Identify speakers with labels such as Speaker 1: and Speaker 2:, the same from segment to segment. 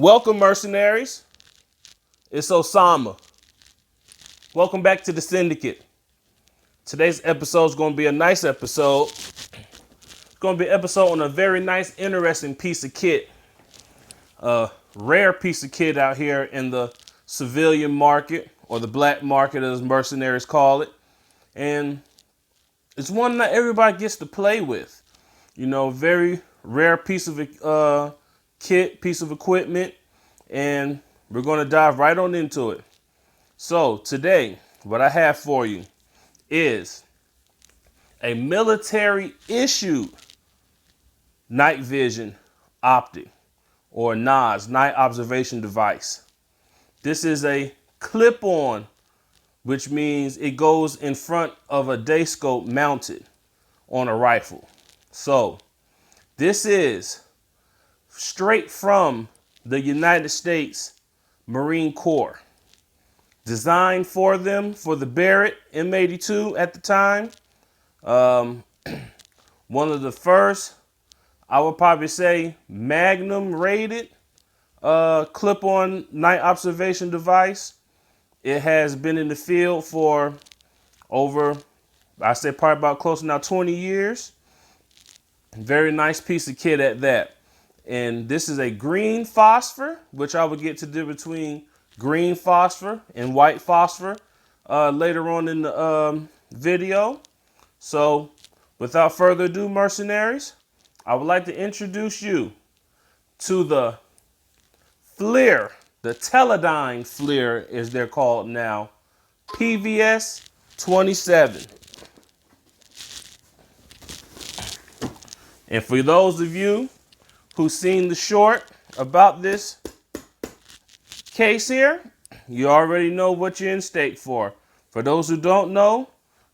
Speaker 1: Welcome, mercenaries. It's Osama. Welcome back to the Syndicate. Today's episode is going to be a nice episode. It's going to be an episode on a very nice, interesting piece of kit. A rare piece of kit out here in the civilian market, or the black market as mercenaries call it. And it's one that everybody gets to play with. You know, very rare piece of kit, piece of equipment. And we're going to dive right on into it. So today, what I have for you is a military issued night vision optic, or NOS, night observation device. This is a clip-on, which means it goes in front of a day scope mounted on a rifle. So this is straight from the United States Marine Corps. Designed for them, for the Barrett M82 at the time. One of the first, I would probably say, Magnum rated clip-on night observation device. It has been in the field for over, I say probably about close to now 20 years. Very nice piece of kit at that. And this is a green phosphor, which I would get to do between green phosphor and white phosphor later on in the video. So without further ado, mercenaries, I would like to introduce you to the FLIR, the Teledyne FLIR as they're called now, PVS-27. And for those of you who've seen the short about this case here, you already know what you're in stake for. For those who don't know,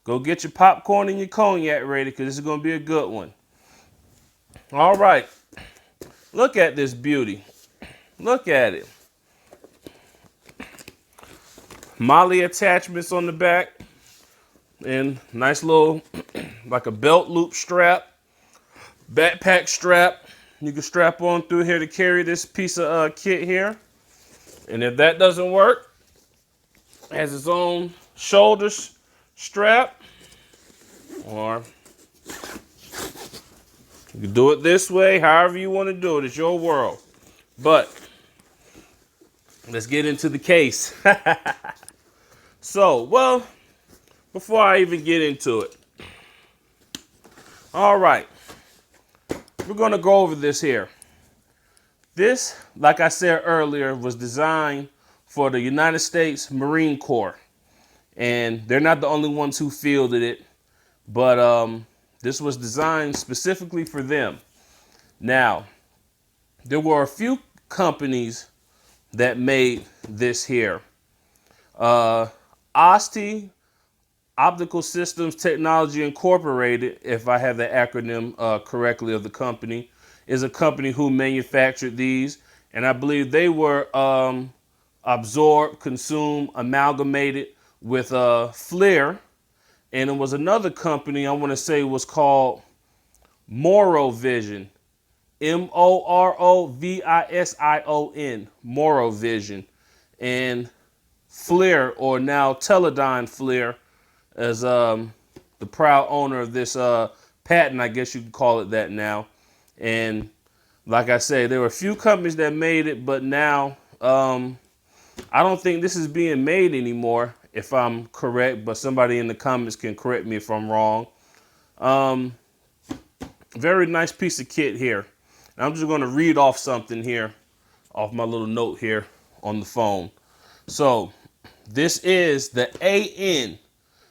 Speaker 1: go get your popcorn and your cognac ready, because this is going to be a good one. All right. Look at this beauty. Look at it. Molly attachments on the back, and nice little, like a belt loop strap, backpack strap. You can strap on through here to carry this piece of kit here. And if that doesn't work, it has its own shoulder strap, or you can do it this way, however you want to do it. It's your world. But let's get into the case. So, well, before I even get into it, all right, we're going to go over this here. This, like I said earlier, was designed for the United States Marine Corps. And they're not the only ones who fielded it, but this was designed specifically for them. Now, there were a few companies that made this here. OSTI, Optical Systems Technology Incorporated, if I have the acronym correctly of the company, is a company who manufactured these. And I believe they were absorbed, consumed, amalgamated with FLIR. And it was another company, I want to say, was called Moro Vision. Morovision. Moro Vision. And FLIR, or now Teledyne FLIR, as the proud owner of this patent, I guess you could call it that now. And like I say, there were a few companies that made it, but now I don't think this is being made anymore, if I'm correct, but somebody in the comments can correct me if I'm wrong. Very nice piece of kit here. And I'm just going to read off something here, off my little note here on the phone. So this is the AN,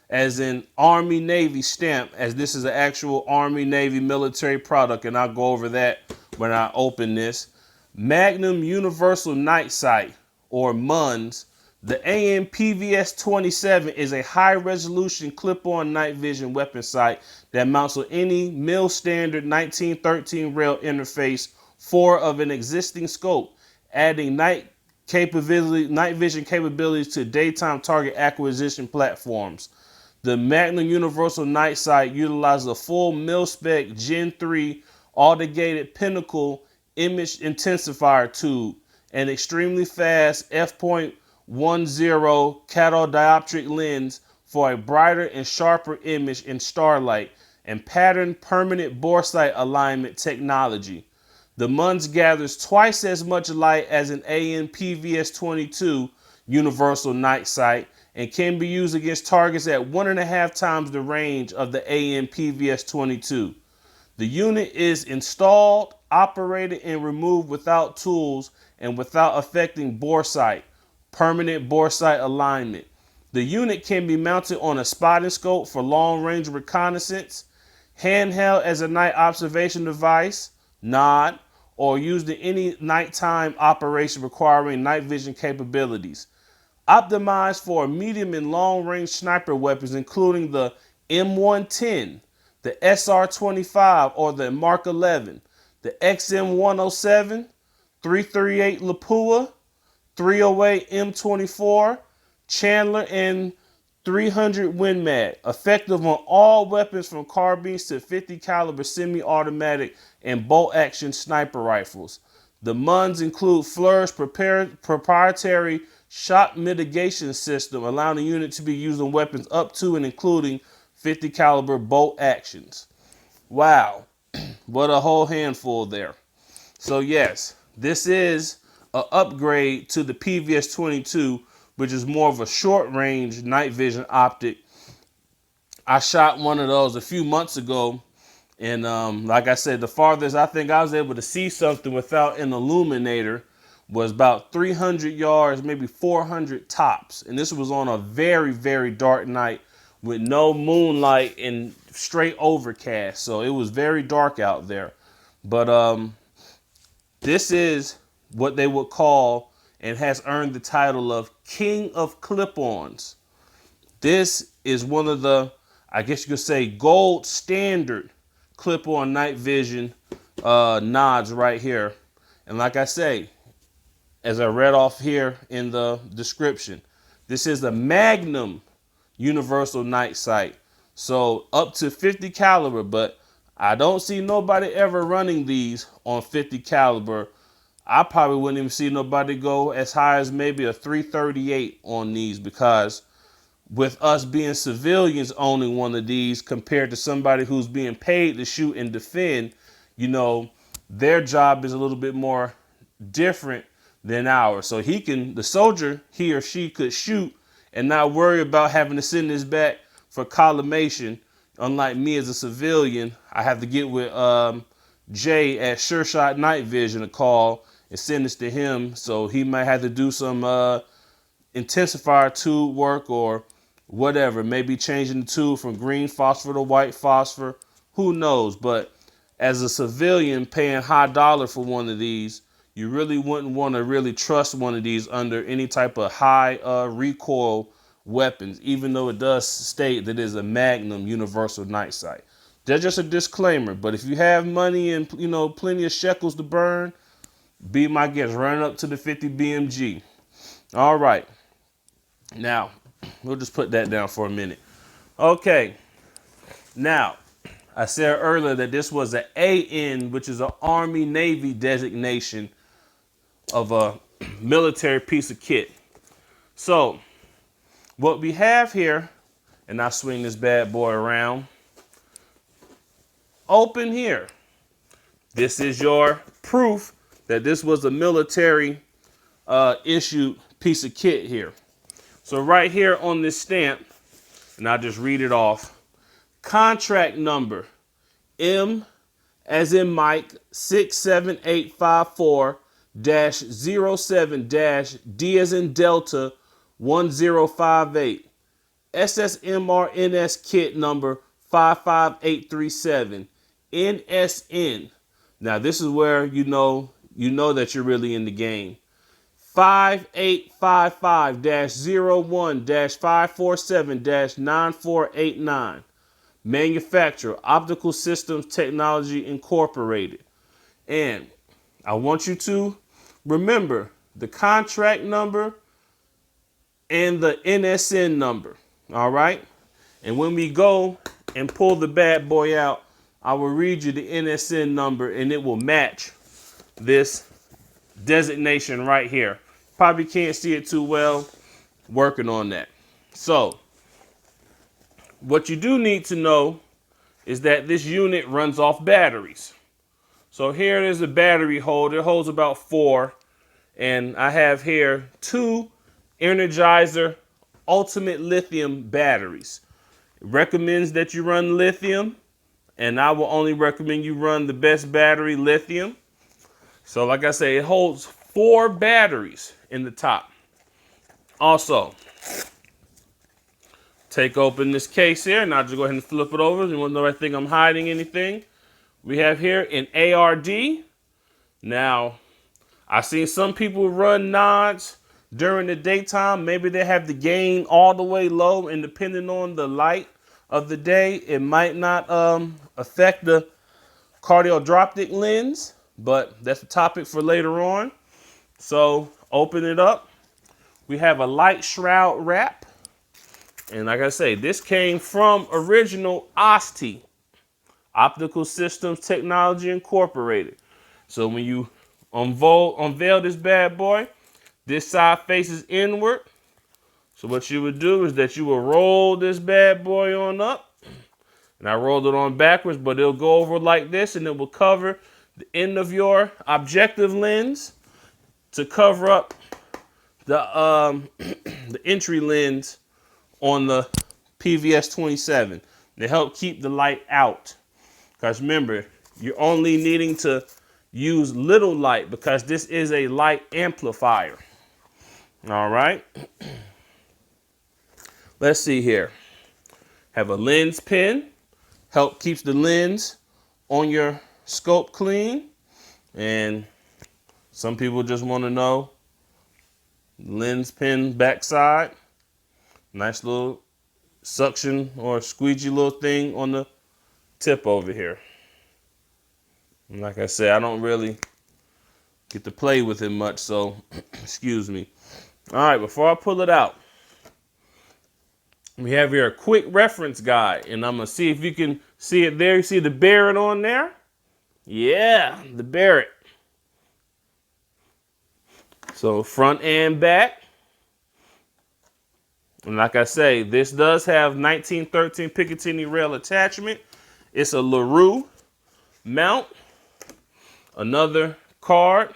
Speaker 1: as in Army Navy stamp, as this is an actual Army Navy military product, and I'll go over that when I open this. Magnum Universal Night Sight, or MUNS. The AN PVS-27 is a high-resolution clip-on night vision weapon sight that mounts on any mil-standard 1913 rail interface 4 of an existing scope, adding night vision capabilities to daytime target acquisition platforms. The Magnum Universal Night Sight utilizes a full mil-spec Gen 3 autogated Pinnacle image intensifier tube an extremely fast f.10 catadioptric lens for a brighter and sharper image in starlight, and patterned permanent bore sight alignment technology. The MUNS gathers twice as much light as an AN PVS-22 universal night sight and can be used against targets at 1.5 times the range of the AN PVS-22. The unit is installed, operated, and removed without tools and without affecting bore sight, permanent bore sight alignment. The unit can be mounted on a spotting scope for long-range reconnaissance, handheld as a night observation device, NOD, or used in any nighttime operation requiring night vision capabilities. Optimized for medium and long-range sniper weapons, including the M110, the SR-25 or the Mark 11, the XM107, 338 Lapua, 308 M24, Chandler, and 300 Win Mag, effective on all weapons from carbines to 50 caliber semi-automatic and bolt-action sniper rifles. The MUNs include Fleur's proprietary shock mitigation system, allowing the unit to be used on weapons up to and including 50 caliber bolt actions. Wow, what a whole handful there. So yes, this is an upgrade to the PVS-22, which is more of a short range night vision optic. I shot one of those a few months ago, and like I said, the farthest I think I was able to see something without an illuminator was about 300 yards, maybe 400 tops. And this was on a very, very dark night with no moonlight and straight overcast. So it was very dark out there. But this is what they would call and has earned the title of King of Clip-Ons. This is one of the, I guess you could say, gold standard clip-on night vision nods right here. And like I say, as I read off here in the description, this is a Magnum universal night sight. So up to 50 caliber, but I don't see nobody ever running these on 50 caliber. I probably wouldn't even see nobody go as high as maybe a 338 on these, because with us being civilians owning one of these compared to somebody who's being paid to shoot and defend, you know, their job is a little bit more different than ours. So the soldier, he or she could shoot and not worry about having to send this back for collimation. Unlike me as a civilian, I have to get with Jay at Sure Shot Night Vision a call and send this to him. So he might have to do some intensifier tube work or whatever, maybe changing the tube from green phosphor to white phosphor, who knows. But as a civilian paying high dollar for one of these, you really wouldn't want to really trust one of these under any type of high recoil weapons, even though it does state that it is a Magnum universal night sight. That's just a disclaimer. But if you have money and, you know, plenty of shekels to burn, be my guest, run up to the 50 BMG. All right. Now, we'll just put that down for a minute. Okay. Now, I said earlier that this was an AN, which is an Army Navy designation of a military piece of kit. So, what we have here, and I swing this bad boy around, open here. This is your proof that this was a military issued piece of kit here. So right here on this stamp, and I'll just read it off. Contract number M as in Mike 67854-07-D as in Delta 1058. SSMRNS kit number 55837. NSN. Now this is where you know that you're really in the game. 5855-01-547-9489. Manufacturer, Optical Systems Technology Incorporated. And I want you to remember the contract number and the NSN number. All right. And when we go and pull the bad boy out, I will read you the NSN number and it will match this designation right here. Probably can't see it too well. Working on that. So what you do need to know is that this unit runs off batteries. So here it is, a battery holder. It holds about 4. And I have here 2 Energizer Ultimate Lithium batteries. It recommends that you run lithium, and I will only recommend you run the best battery, lithium. So like I say, it holds 4 batteries in the top. Also, take open this case here, and I'll just go ahead and flip it over. You won't know I think I'm hiding anything. We have here an ARD. Now, I've seen some people run nods during the daytime. Maybe they have the gain all the way low, and depending on the light of the day, it might not affect the cardiodroptic lens, but that's a topic for later on. So open it up. We have a light shroud wrap. And like I say, this came from original OSTI, Optical Systems Technology Incorporated. So when you unveil this bad boy, this side faces inward. So what you would do is that you will roll this bad boy on up. And I rolled it on backwards, but it'll go over like this, and it will cover the end of your objective lens to cover up the the entry lens on the PVS-27 to help keep the light out. Because remember, you're only needing to use little light because this is a light amplifier. All right. Let's see here. Have a lens pen. Help keeps the lens on your scope clean. And some people just want to know lens pen backside. Nice little suction or squeegee little thing on the tip over here. And like I said, I don't really get to play with it much, so excuse me. All right, before I pull it out, we have here a quick reference guide, and I'm going to see if you can see it there. You see the Barrett on there? Yeah, the Barrett. So front and back. And like I say, this does have 1913 Picatinny rail attachment. It's a LaRue mount. Another card.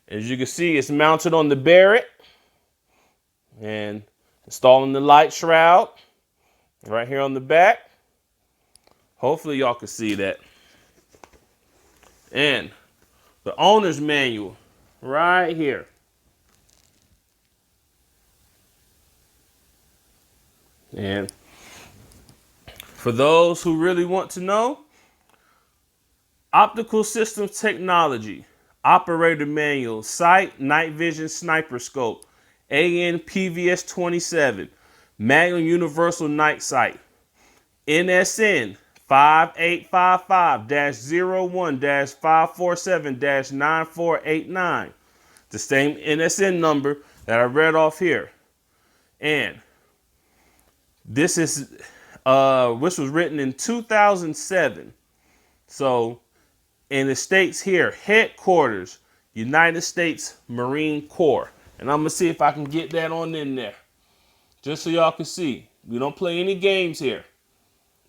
Speaker 1: As you can see, it's mounted on the Barrett. And installing the light shroud right here on the back. Hopefully y'all can see that. And the owner's manual right here. And for those who really want to know, Optical Systems Technology, Operator Manual, Sight, Night Vision Sniper Scope, AN PVS-27, Magnum Universal Night Sight, NSN 5855-01-547-9489, the same NSN number that I read off here. And this is, which was written in 2007. So, and it states here, headquarters, United States Marine Corps. And I'm going to see if I can get that on in there. Just so y'all can see. We don't play any games here.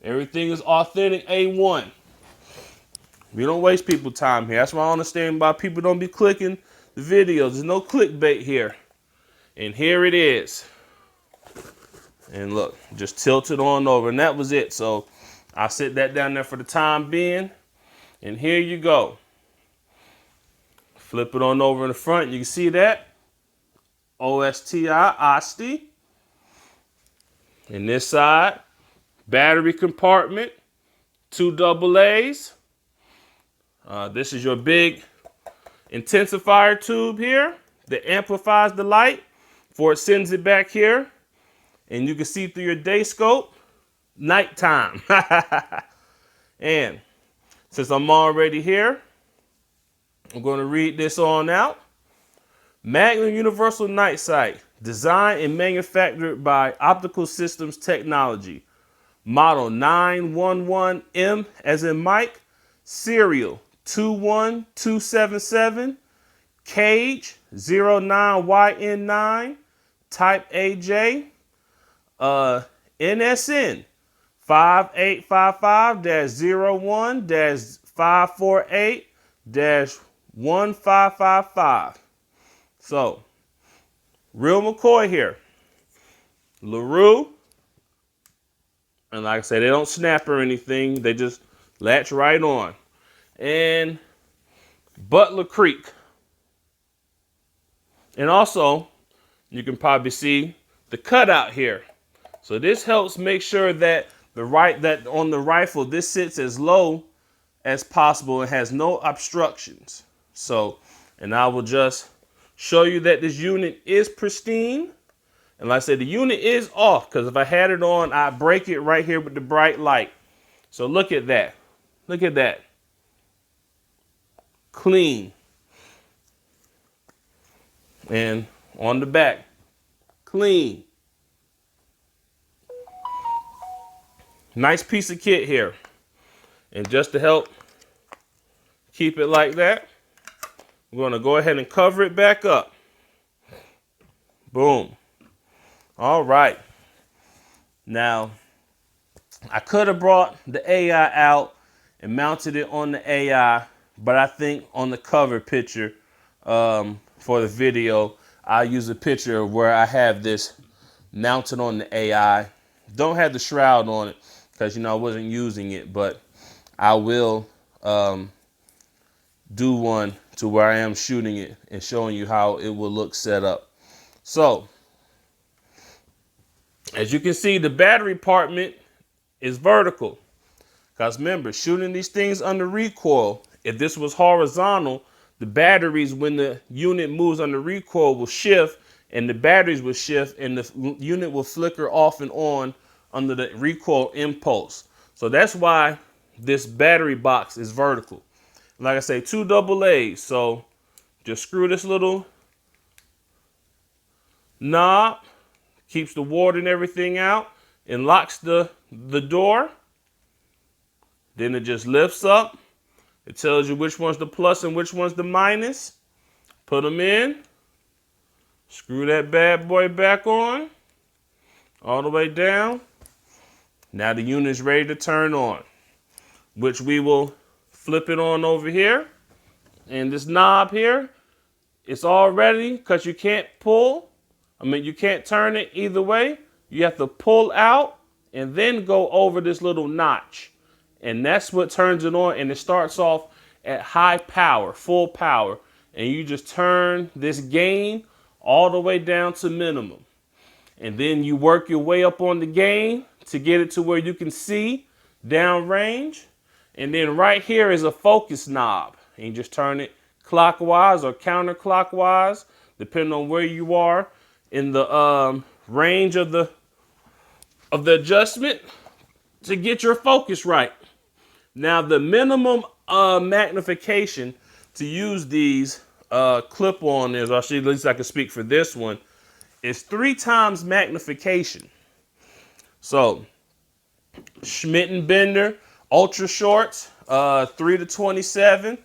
Speaker 1: Everything is authentic A1. We don't waste people's time here. That's why I understand why people don't be clicking the videos. There's no clickbait here. And here it is. And look, just tilt it on over. And that was it. So I'll sit that down there for the time being. And here you go. Flip it on over in the front. You can see that. OSTI, OSTI. And this side, battery compartment, 2 AA's. This is your big intensifier tube here that amplifies the light before it sends it back here. And you can see through your day scope, nighttime. And since I'm already here, I'm going to read this on out. Magnum Universal Night Sight, designed and manufactured by Optical Systems Technology. Model 911M as in Mike, serial 21277, Cage 09YN9 Type AJ, NSN 5855-01-548-1555. So, real McCoy here. LaRue, and like I said, they don't snap or anything. They just latch right on. And Butler Creek. And also, you can probably see the cutout here. So this helps make sure that that on the rifle, this sits as low as possible and has no obstructions. So, and I will just show you that this unit is pristine. And like I said, the unit is off because if I had it on, I'd break it right here with the bright light. So look at that. Look at that. Clean. And on the back, clean. Nice piece of kit here. And just to help keep it like that, we're going to go ahead and cover it back up. Boom. All right. Now, I could have brought the AI out and mounted it on the AI, but I think on the cover picture for the video, I'll use a picture of where I have this mounted on the AI. Don't have the shroud on it because, I wasn't using it, but I will do one to where I am shooting it and showing you how it will look set up. So, as you can see, the battery compartment is vertical. Because remember, shooting these things under recoil, if this was horizontal, the batteries, when the unit moves under recoil, will shift, and the batteries will shift, and the unit will flicker off and on under the recoil impulse. So that's why this battery box is vertical. Like I say, 2 AA's. So just screw this little knob, keeps the water and everything out, and locks the door. Then it just lifts up. It tells you which one's the plus and which one's the minus. Put them in. Screw that bad boy back on. All the way down. Now the unit is ready to turn on, which we will flip it on over here. And this knob here, it's all ready because you can't pull. You can't turn it either way. You have to pull out and then go over this little notch. And that's what turns it on. And it starts off at high power, full power. And you just turn this gain all the way down to minimum. And then you work your way up on the gain to get it to where you can see downrange. And then right here is a focus knob. And you just turn it clockwise or counterclockwise, depending on where you are in the range of the adjustment to get your focus right. Now, the minimum magnification to use these clip-on is, or at least I can speak for this one, is 3 times magnification. So, Schmidt and Bender, ultra shorts, 3-27,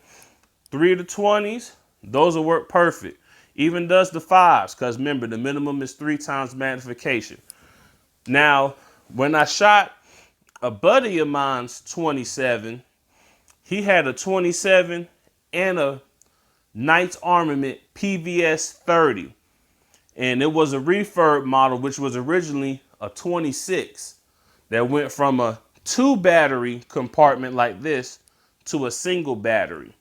Speaker 1: 3-20s, those will work perfect. Even does the 5s, because remember, the minimum is 3 times magnification. Now, when I shot a buddy of mine's 27, he had a 27 and a Knight's Armament PVS-30. And it was a refurb model, which was originally a 26 that went from a 2 battery compartment like this to a single battery.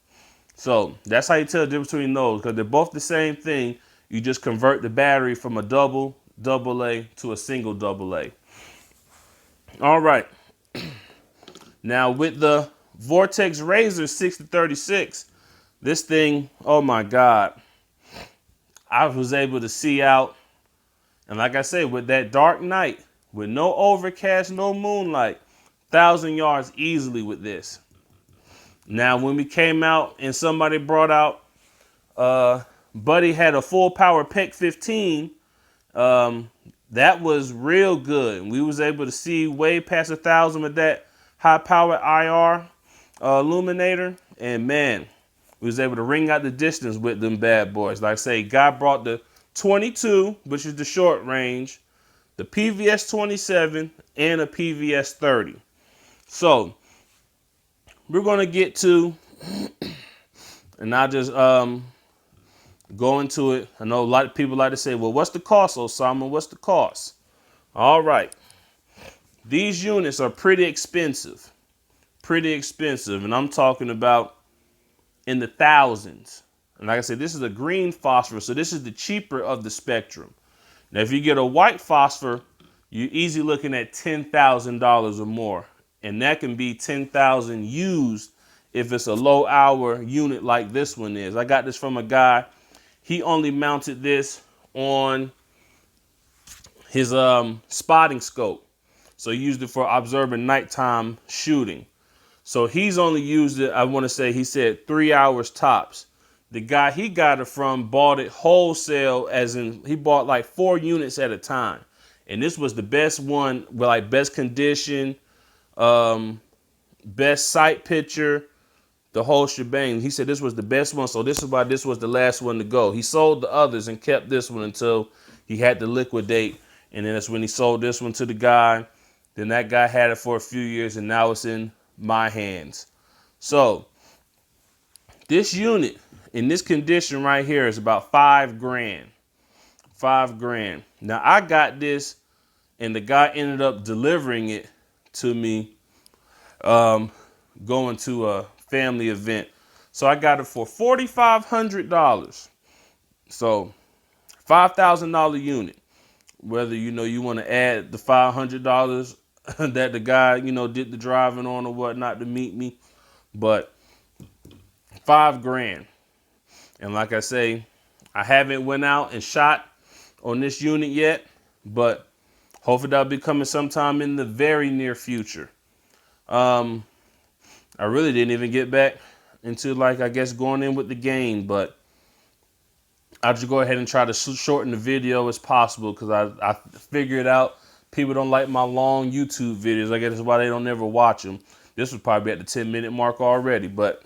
Speaker 1: So that's how you tell the difference between those, because they're both the same thing. You just convert the battery from a double AA to a single AA. All right. Now with the Vortex Razor 60-36, this thing, oh my God, I was able to see out. And like I say, with that dark night, with no overcast, no moonlight, 1,000 yards easily with this. Now, when we came out and somebody brought out, Buddy had a full power PEC 15, that was real good. We was able to see way past 1,000 with that high power IR illuminator. And man, We was able to ring out the distance with them bad boys. Like I say, guy brought the 22, which is the short range, the PVS-27, and a PVS-30. So we're going to get to, and I'll just go into it. I know a lot of people like to say, well, what's the cost, Osama? What's the cost? All right. These units are pretty expensive. Pretty expensive. And I'm talking about in the thousands. And like I said, this is a green phosphor, so this is the cheaper of the spectrum. Now, if you get a white phosphor, you're easily looking at $10,000 or more. And that can be 10,000 used if it's a low hour unit like this one is. I got this from a guy. He only mounted this on his spotting scope. So he used it for observing nighttime shooting. So he's only used it, I want to say, he said 3 hours tops. The guy he got it from bought it wholesale, as in he bought like 4 units at a time. And this was the best one with like best condition, best sight picture, the whole shebang. He said this was the best one. So this is why this was the last one to go. He sold the others and kept this one until he had to liquidate. And then that's when he sold this one to the guy. Then that guy had it for a few years, and now it's in my hands. So this unit in this condition right here is about $5 grand. $5 grand. Now I got this, and the guy ended up delivering it to me, going to a family event. So I got it for $4,500. So $5,000 unit. Whether you want to add the $500 that the guy did the driving on or whatnot to meet me, but $5 grand. And like I say, I haven't went out and shot on this unit yet, but hopefully that'll be coming sometime in the very near future. I really didn't even get back into, like, I guess going in with the game, but I'll just go ahead and try to shorten the video as possible, because I figured out people don't like my long YouTube videos. I guess that's why they don't ever watch them. This was probably at the 10-minute mark already, but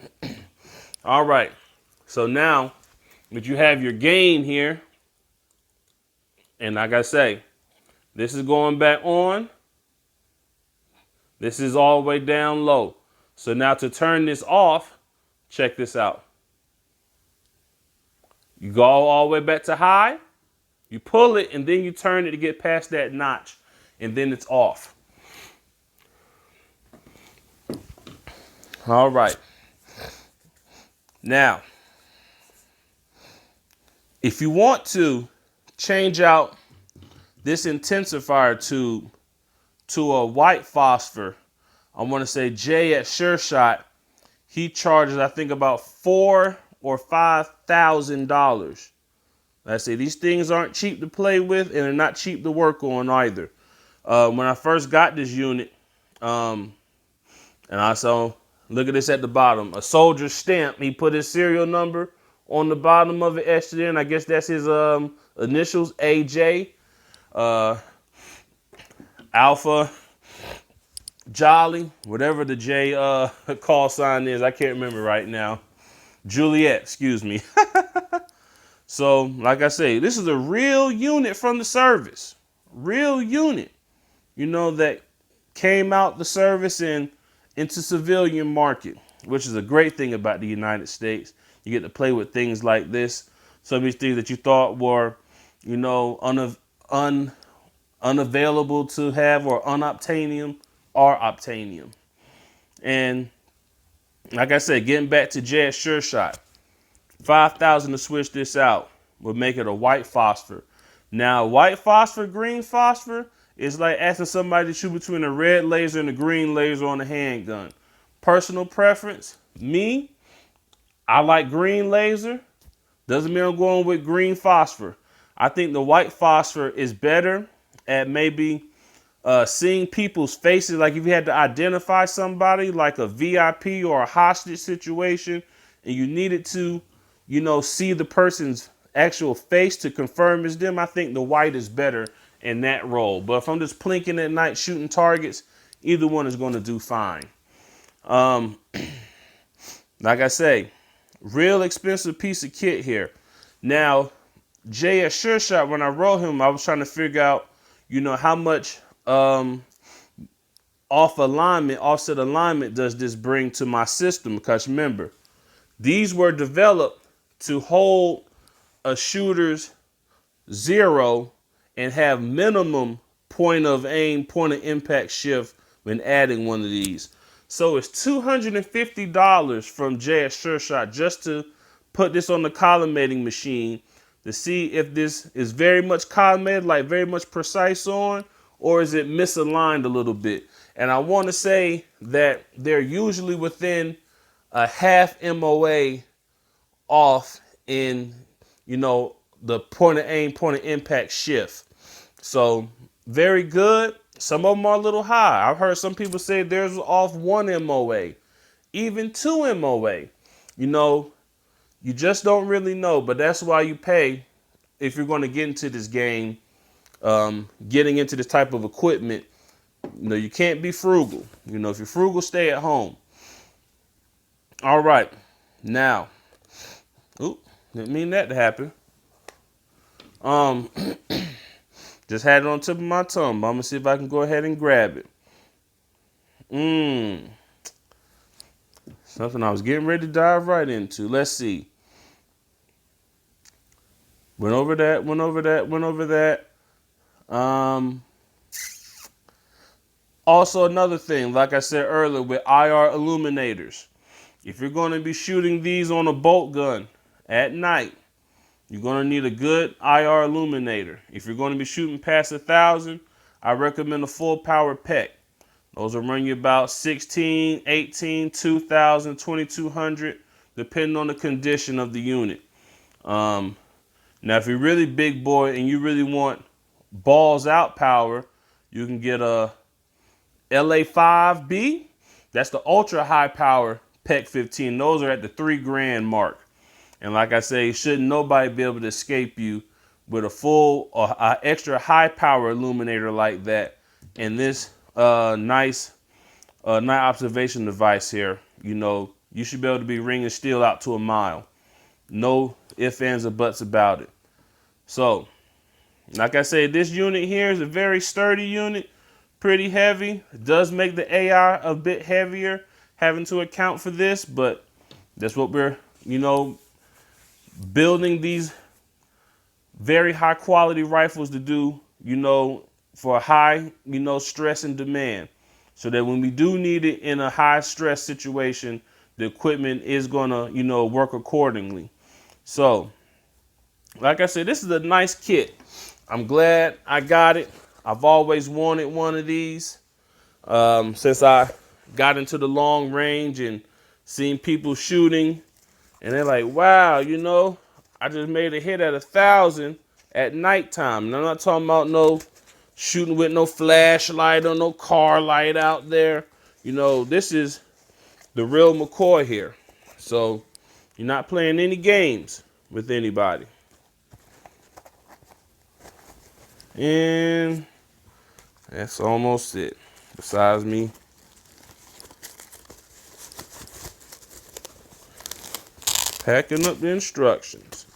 Speaker 1: all right. So now that you have your game here, and like I say, this is going back on. This is all the way down low. So now to turn this off, check this out. You go all the way back to high, you pull it, and then you turn it to get past that notch, and then it's off. All right. Now, if you want to change out this intensifier tube to a white phosphor, I want to say Jay at Sure Shot, he charges, I think, about $4,000 or $5,000. I say these things aren't cheap to play with, and they're not cheap to work on either. When I first got this unit, and I saw, look at this at the bottom, a soldier stamp. He put his serial number on the bottom of it, etched it in. I guess that's his initials, AJ, Alpha, Jolly, whatever the J call sign is. I can't remember right now. Juliet, excuse me. So, like I say, this is a real unit from the service. Real unit, that came out the service and into civilian market, which is a great thing about the United States. You get to play with things like this. Some of these things that you thought were, unavailable to have or unobtainium are obtainium. And like I said, getting back to Jay at Sure Shot, $5,000 to switch this out would make it a white phosphor. Now, white phosphor, green phosphor is like asking somebody to choose between a red laser and a green laser on a handgun. Personal preference, me, I like green laser. Doesn't mean I'm going with green phosphor. I think the white phosphor is better at maybe seeing people's faces. Like if you had to identify somebody like a VIP or a hostage situation, and you needed to, see the person's actual face to confirm it's them, I think the white is better in that role. But if I'm just plinking at night shooting targets, either one is going to do fine. Like I say, Real expensive piece of kit here. Now, JS Sure Shot, when I wrote him, I was trying to figure out, how much offset alignment does this bring to my system? Because remember, these were developed to hold a shooter's zero and have minimum point of aim, point of impact shift when adding one of these. So it's $250 from JS Sure Shot just to put this on the collimating machine to see if this is very much collimated, like very much precise on, or is it misaligned a little bit. And I want to say that they're usually within a half MOA off in, the point of aim, point of impact shift. So very good. Some of them are a little high. I've heard some people say theirs was off 1 MOA, even 2 MOA. You just don't really know, but that's why you pay if you're going to get into this game, getting into this type of equipment. You can't be frugal. If you're frugal, stay at home. All right. Now, didn't mean that to happen. Just had it on tip of my tongue. But I'm going to see if I can go ahead and grab it. Something I was getting ready to dive right into. Let's see. Went over that. Also, another thing, like I said earlier, with IR illuminators. If you're going to be shooting these on a bolt gun at night, you're going to need a good IR illuminator. If you're going to be shooting past 1,000, I recommend a full power PEC. Those will run you about 16, 18, 2,000, 2,200, depending on the condition of the unit. Now, if you're really big boy and you really want balls out power, you can get a LA5B. That's the ultra high power PEC 15. Those are at the $3,000 mark. And like I say, shouldn't nobody be able to escape you with a full or extra high power illuminator like that. And this nice night observation device here, you should be able to be ringing steel out to a mile. No ifs, ands, or buts about it. So, like I said, this unit here is a very sturdy unit, pretty heavy. It does make the AI a bit heavier, having to account for this, but that's what we're, building these very high quality rifles to do, for high, stress and demand. So that when we do need it in a high stress situation, the equipment is going to, work accordingly. So, like I said, this is a nice kit. I'm glad I got it. I've always wanted one of these since I got into the long range and seen people shooting. And they're like, wow, I just made a hit at 1,000 at nighttime. And I'm not talking about no shooting with no flashlight or no car light out there. This is the real McCoy here. So you're not playing any games with anybody. And that's almost it. Besides me packing up the instructions.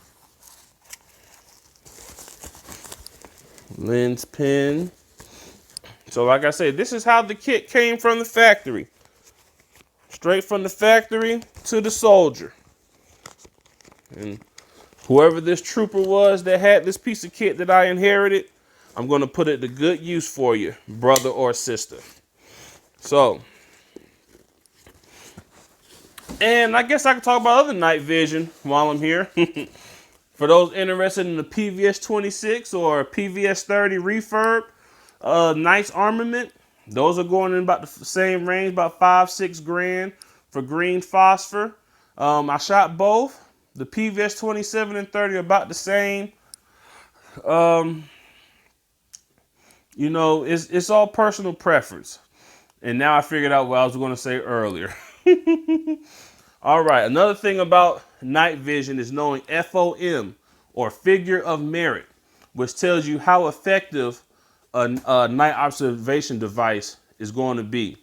Speaker 1: Lens pin. So like I said, this is how the kit came from the factory. Straight from the factory to the soldier. And whoever this trooper was that had this piece of kit that I inherited, I'm going to put it to good use for you, brother or sister. So, and I guess I can talk about other night vision while I'm here. For those interested in the PVS-26 or PVS-30 refurb, nice armament. Those are going in about the same range, about $5-6 for green phosphor. I shot both. The PVS-27 and 30 are about the same. It's all personal preference. And now I figured out what I was going to say earlier. All right, another thing about night vision is knowing FOM, or figure of merit, which tells you how effective a night observation device is going to be.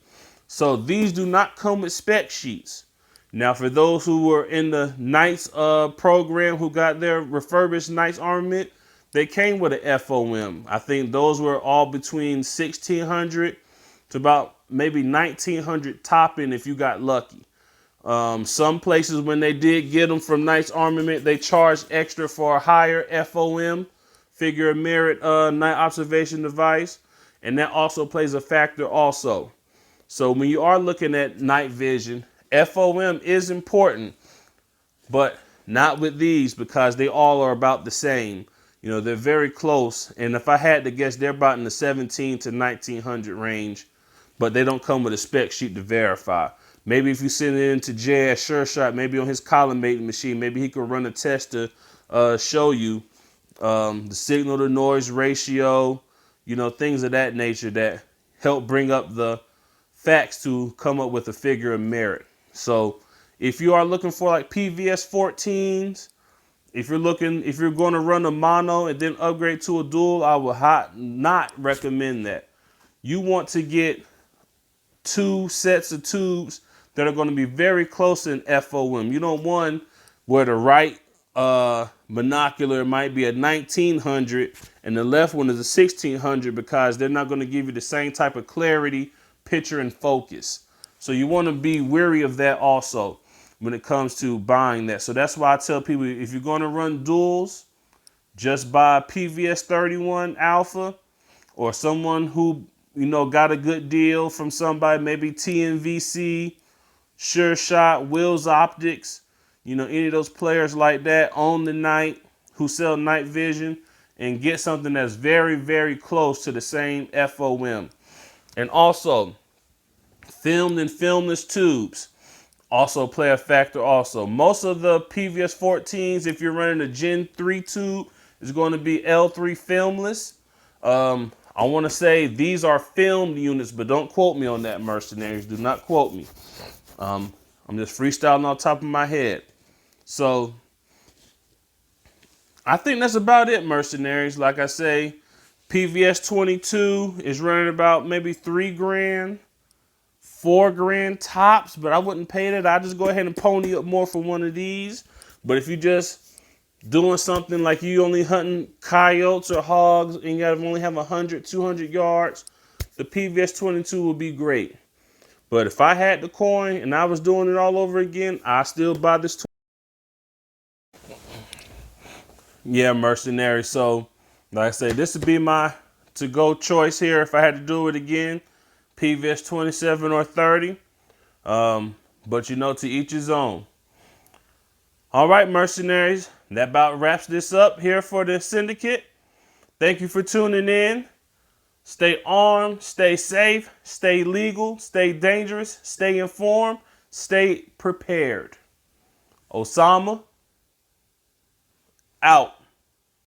Speaker 1: So these do not come with spec sheets. Now, for those who were in the Knights program who got their refurbished Knights armament, they came with an FOM. I think those were all between 1,600 to about maybe 1,900 topping if you got lucky. Some places, when they did get them from Knights Armament, they charged extra for a higher FOM, figure of merit night observation device. And that also plays a factor also. So when you are looking at night vision, FOM is important, but not with these because they all are about the same. You know, they're very close. And if I had to guess, they're about in the 17 to 1900 range, but they don't come with a spec sheet to verify. Maybe if you send it into Jazz Sure Shot, maybe on his collimating machine, maybe he could run a test to show you the signal to noise ratio, you know, things of that nature that help bring up the facts to come up with a figure of merit. So if you are looking for like PVS-14s, if you're going to run a mono and then upgrade to a dual, I would not recommend that. You want to get 2 sets of tubes that are going to be very close in FOM. You don't want where the right monocular might be a 1900 and the left one is a 1600, because they're not going to give you the same type of clarity, picture, and focus. So you want to be wary of that also when it comes to buying that. So that's why I tell people, if you're going to run duals, just buy PVS-31 Alpha, or someone who, you know, got a good deal from somebody, maybe TNVC, Sure Shot, Wills Optics, you know, any of those players like that on the night who sell night vision, and get something that's very, very close to the same FOM. And also, filmed and filmless tubes also play a factor also. Most of the PVS-14s, if you're running a Gen 3 tube, is going to be L3 filmless. I want to say these are filmed units, but don't quote me on that, mercenaries. Do not quote me. I'm just freestyling on top of my head. So I think that's about it, mercenaries. Like I say, PVS-22 is running about maybe $3 grand, $4 grand tops, but I wouldn't pay that. I just go ahead and pony up more for one of these. But if you just doing something like you only hunting coyotes or hogs and you only have 100, 200 yards, the PVS-22 would be great. But if I had the coin and I was doing it all over again, I still buy this. Yeah, mercenary. So, like I say, this would be my to-go choice here if I had to do it again. PVS-27 or 30. But you know, to each his own. All right, mercenaries. That about wraps this up here for the syndicate. Thank you for tuning in. Stay armed, stay safe, stay legal, stay dangerous, stay informed, stay prepared. Osama, out.